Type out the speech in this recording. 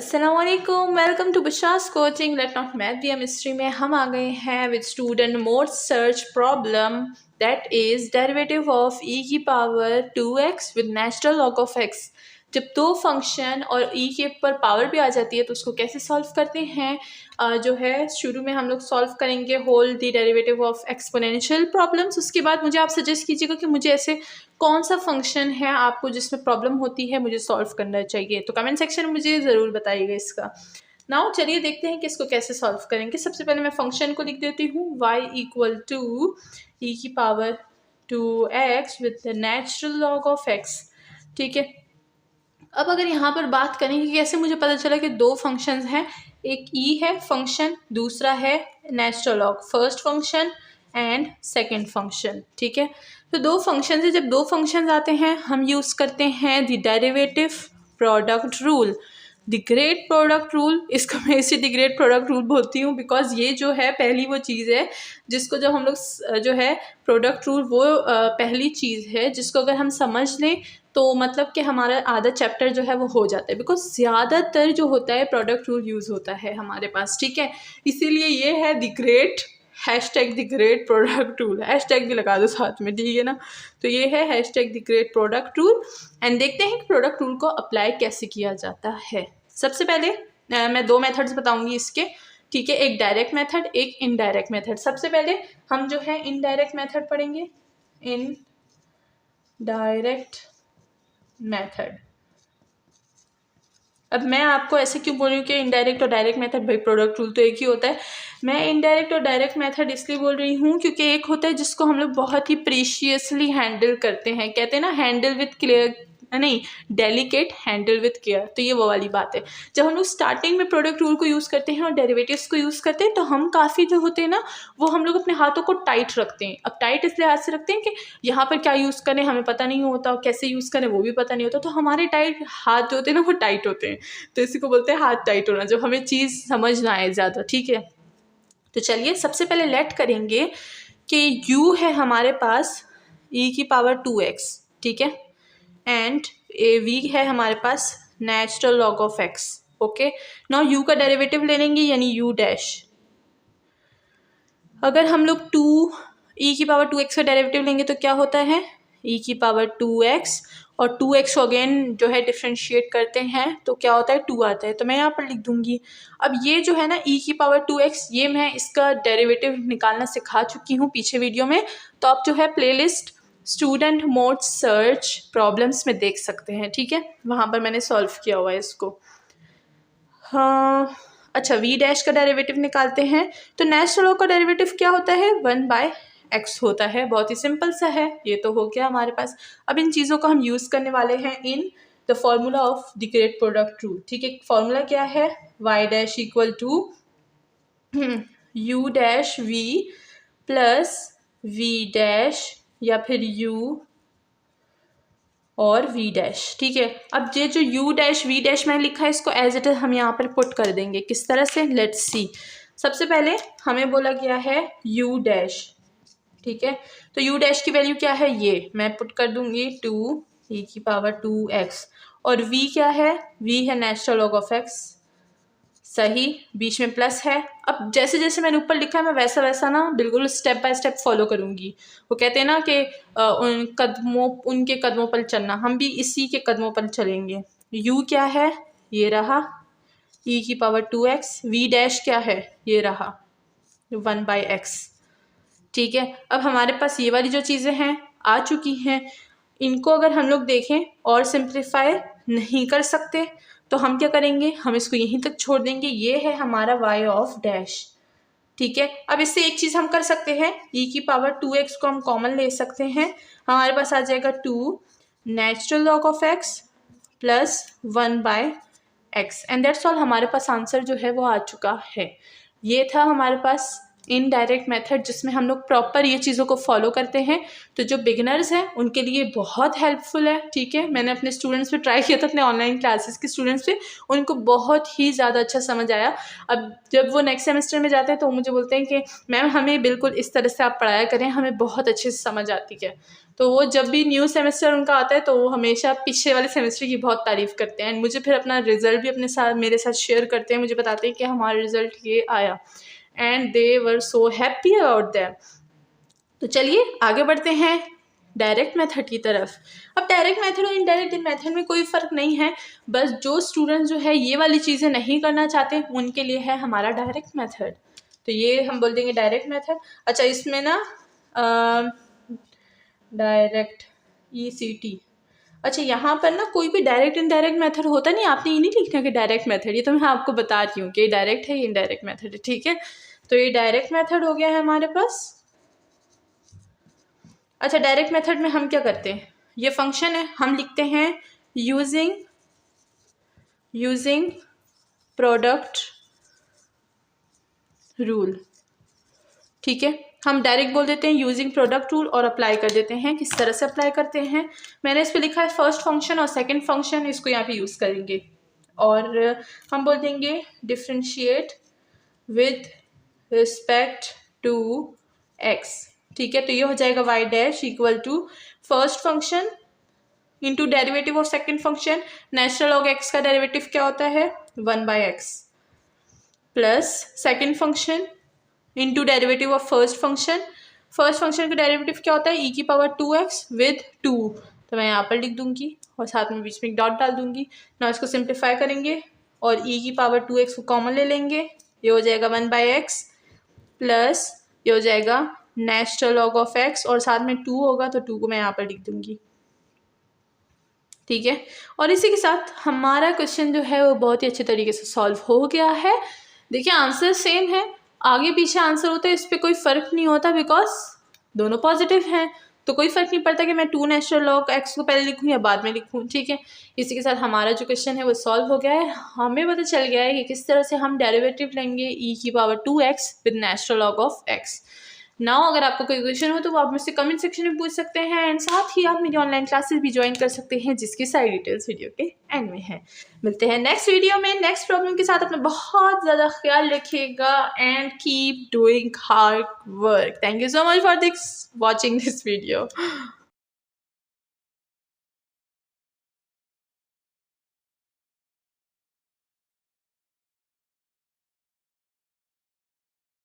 अस्सलामुअलैकुम, welcome to Biswas coaching. Let not math the mystery में हम आ गए हैं with student mode search problem that is derivative of e की power 2x with natural log of x। जब दो फंक्शन और ई के पर पावर भी आ जाती है तो उसको कैसे सॉल्व करते हैं। जो है शुरू में हम लोग सॉल्व करेंगे whole the derivative of exponential problems. उसके बाद मुझे आप सजेस्ट कीजिएगा कि मुझे ऐसे कौन सा फंक्शन है आपको जिसमें प्रॉब्लम होती है मुझे सॉल्व करना चाहिए, तो कमेंट सेक्शन में मुझे ज़रूर बताइएगा इसका। नाउ चलिए देखते हैं कि इसको कैसे सॉल्व करेंगे। सबसे पहले मैं फंक्शन को लिख देती हूँ y इक्वल टू ई की power 2x with the natural log of x। ठीक है, अब अगर यहाँ पर बात करें कि कैसे मुझे पता चला कि दो फंक्शंस हैं, एक ई है फंक्शन, दूसरा है natural log, first function and second function. ठीक है, तो दो फंक्शन है, जब दो फंक्शंस आते हैं हम यूज़ करते हैं the derivative product rule, the great product rule. इसको मैं इसे द ग्रेट प्रोडक्ट रूल बोलती हूँ बिकॉज ये जो है पहली वो चीज़ है जिसको जब हम लोग जो है प्रोडक्ट रूल वो पहली चीज़ है जिसको अगर हम समझ लें तो मतलब कि हमारा आधा चैप्टर जो है वो हो जाता है, बिकॉज ज़्यादातर जो होता है प्रोडक्ट रूल यूज़ होता है हमारे पास। ठीक है, इसीलिए ये है the great hashtag the great product rule, hashtag भी लगा दो साथ में, ठीक है ना। तो ये है hashtag the great product rule and देखते हैं कि प्रोडक्ट रूल को अप्लाई कैसे किया जाता है। सबसे पहले मैं दो मेथड्स बताऊंगी इसके। ठीक है, एक डायरेक्ट मेथड, एक इनडायरेक्ट मेथड। सबसे पहले हम जो है इनडायरेक्ट मेथड पढ़ेंगे, इन डायरेक्ट मेथड। अब मैं आपको ऐसे क्यों बोल रही हूँ कि इनडायरेक्ट और डायरेक्ट मेथड, भाई प्रोडक्ट रूल तो एक ही होता है। मैं इनडायरेक्ट और डायरेक्ट मेथड इसलिए बोल रही हूँ क्योंकि एक होता है जिसको हम लोग बहुत ही प्रीशियसली हैंडल करते हैं, कहते हैं ना हैंडल विथ क्लियर, नहीं डेलिकेट हैंडल विथ केयर, तो ये वो वाली बात है। जब हम लोग स्टार्टिंग में प्रोडक्ट रूल को यूज़ करते हैं और डेरिवेटिव्स को यूज़ करते हैं तो हम काफ़ी जो होते हैं ना वो हम लोग अपने हाथों को टाइट रखते हैं। अब टाइट इसलिए हाथ से रखते हैं कि यहाँ पर क्या यूज़ करें हमें पता नहीं होता, कैसे यूज़ करें वो भी पता नहीं होता, तो हमारे टाइट हाथ जो होते हैं ना वो टाइट होते हैं, तो इसी को बोलते हैं हाथ टाइट होना, जब हमें चीज़ समझ ना आए ज़्यादा। ठीक है, तो चलिए सबसे पहले लेट करेंगे कि u है हमारे पास e की पावर 2x, ठीक है, एंड v है हमारे पास natural log of x। Okay, now u का डेरिवेटिव ले लेंगे यानी u डैश। अगर हम लोग 2 e की पावर 2x का डेरिवेटिव लेंगे तो क्या होता है e की पावर 2x, और 2x अगेन जो है डिफ्रेंशिएट करते हैं तो क्या होता है 2 आता है, तो मैं यहाँ पर लिख दूंगी। अब ये जो है ना e की पावर 2x, ये मैं इसका डेरिवेटिव निकालना सिखा चुकी हूँ पीछे वीडियो में, तो आप जो है playlist student mode search problems में देख सकते हैं। ठीक है, वहाँ पर मैंने सॉल्व किया हुआ है इसको। हाँ अच्छा, v डैश का डेरिवेटिव निकालते हैं तो नेचुरल लॉग का डेरिवेटिव क्या होता है 1/x होता है, बहुत ही सिंपल सा है। ये तो हो गया हमारे पास। अब इन चीज़ों को हम यूज़ करने वाले हैं in the formula of the great product rule. ठीक है, फॉर्मूला क्या है y dash equal to u dash v plus v dash या फिर u और v डैश। ठीक है, अब ये जो u डैश v डैश मैंने लिखा है इसको एज इट इज हम यहाँ पर पुट कर देंगे। किस तरह से, लेट्स सी। सबसे पहले हमें बोला गया है u डैश, ठीक है, तो u डैश की वैल्यू क्या है, ये मैं पुट कर दूंगी 2 e की पावर 2x, और v क्या है, v है नेचुरल लॉग ऑफ x, सही, बीच में प्लस है। अब जैसे जैसे मैंने ऊपर लिखा है मैं वैसा वैसा ना बिल्कुल स्टेप बाय स्टेप फॉलो करूँगी। वो कहते हैं ना कि उनके कदमों पर चलना, हम भी इसी के कदमों पर चलेंगे। u क्या है, ये रहा e की पावर 2x, v डैश क्या है, ये रहा 1/x। ठीक है, अब हमारे पास ये वाली जो चीज़ें हैं आ चुकी हैं, इनको अगर हम लोग देखें और सिंप्लीफाई नहीं कर सकते तो हम क्या करेंगे, हम इसको यहीं तक छोड़ देंगे। ये है हमारा y ऑफ डैश। ठीक है, अब इससे एक चीज़ हम कर सकते हैं, e की पावर 2x को हम कॉमन ले सकते हैं, हमारे पास आ जाएगा 2 natural log of x plus 1/x and that's all. हमारे पास आंसर जो है वो आ चुका है। ये था हमारे पास इनडायरेक्ट मेथड जिसमें हम लोग प्रॉपर ये चीज़ों को फॉलो करते हैं, तो जो बिगिनर्स हैं उनके लिए बहुत हेल्पफुल है। ठीक है, मैंने अपने स्टूडेंट्स पे ट्राई किया था, अपने ऑनलाइन क्लासेस के स्टूडेंट्स पे, उनको बहुत ही ज़्यादा अच्छा समझ आया। अब जब वो नेक्स्ट सेमेस्टर में जाते हैं तो वो मुझे बोलते हैं कि मैम हमें बिल्कुल इस तरह से आप पढ़ाया करें, हमें बहुत अच्छे से समझ आती है। तो वो जब भी न्यू सेमेस्टर उनका आता है तो वो हमेशा पीछे वाले सेमेस्टर की बहुत तारीफ़ करते हैं, एंड मुझे फिर अपना रिजल्ट भी अपने साथ मेरे साथ शेयर करते हैं, मुझे बताते हैं कि हमारा रिजल्ट ये आया, and they were so happy about that. तो चलिए आगे बढ़ते हैं डायरेक्ट मेथड की तरफ। अब डायरेक्ट मेथड और इनडायरेक्ट मेथड में कोई फ़र्क नहीं है, बस जो स्टूडेंट जो है ये वाली चीज़ें नहीं करना चाहते उनके लिए है हमारा डायरेक्ट मेथड। तो ये हम बोल देंगे डायरेक्ट मेथड। अच्छा, इसमें ना डायरेक्ट ECT, अच्छा यहाँ पर ना कोई भी डायरेक्ट इनडायरेक्ट मेथड होता नहीं, आपने ये नहीं लिखना कि डायरेक्ट मेथड, ये तो मैं आपको बता रही हूँ कि डायरेक्ट है, ये इनडायरेक्ट मेथड है। ठीक है, तो ये डायरेक्ट मेथड हो गया है हमारे पास। अच्छा, डायरेक्ट मेथड में हम क्या करते हैं, ये फंक्शन है, हम लिखते हैं यूजिंग प्रोडक्ट रूल। ठीक है, हम डायरेक्ट बोल देते हैं यूजिंग प्रोडक्ट रूल और अप्लाई कर देते हैं। किस तरह से अप्लाई करते हैं, मैंने इस पर लिखा है फर्स्ट फंक्शन और सेकंड फंक्शन, इसको यहाँ पे यूज़ करेंगे और हम बोल देंगे differentiate with respect to x. ठीक है, तो ये हो जाएगा y dash equal to first function into derivative of second function. Natural log x का डेरिवेटिव क्या होता है 1/x, plus second function into derivative of first function. First function का डेरिवेटिव क्या होता है e⁻²x विद 2, तो मैं यहाँ पर लिख दूंगी और साथ में बीच में एक डॉट डाल दूंगी ना। इसको सिंप्लीफाई करेंगे और e⁻²x को कॉमन ले लेंगे, ये हो जाएगा 1/x प्लस ये हो जाएगा नेचुरल लॉग ऑफ x और साथ में 2 होगा तो 2 को मैं यहाँ पर लिख दूंगी। ठीक है, और इसी के साथ हमारा क्वेश्चन जो है वो बहुत ही अच्छे तरीके से सॉल्व हो गया है। देखिए आंसर सेम है, आगे पीछे आंसर होता है, इस पर कोई फ़र्क नहीं होता बिकॉज दोनों पॉजिटिव हैं, तो कोई फ़र्क नहीं पड़ता कि मैं 2 नेचुरल लॉग एक्स को पहले लिखूँ या बाद में लिखूँ। ठीक है, इसी के साथ हमारा जो क्वेश्चन है वो सॉल्व हो गया है। हमें पता चल गया है कि किस तरह से हम डेरिवेटिव लेंगे e⁻²x with natural log of x। Now अगर आपको कोई क्वेश्चन हो तो वो आप मुझसे कमेंट सेक्शन में पूछ सकते हैं, एंड साथ ही आप मेरी ऑनलाइन क्लासेस भी ज्वाइन कर सकते हैं जिसकी सारी डिटेल्स वीडियो के एंड में है। मिलते हैं नेक्स्ट वीडियो में नेक्स्ट प्रॉब्लम के साथ। अपना बहुत ज़्यादा ख्याल रखिएगा and keep doing hard work. Thank you so much for this watching this video.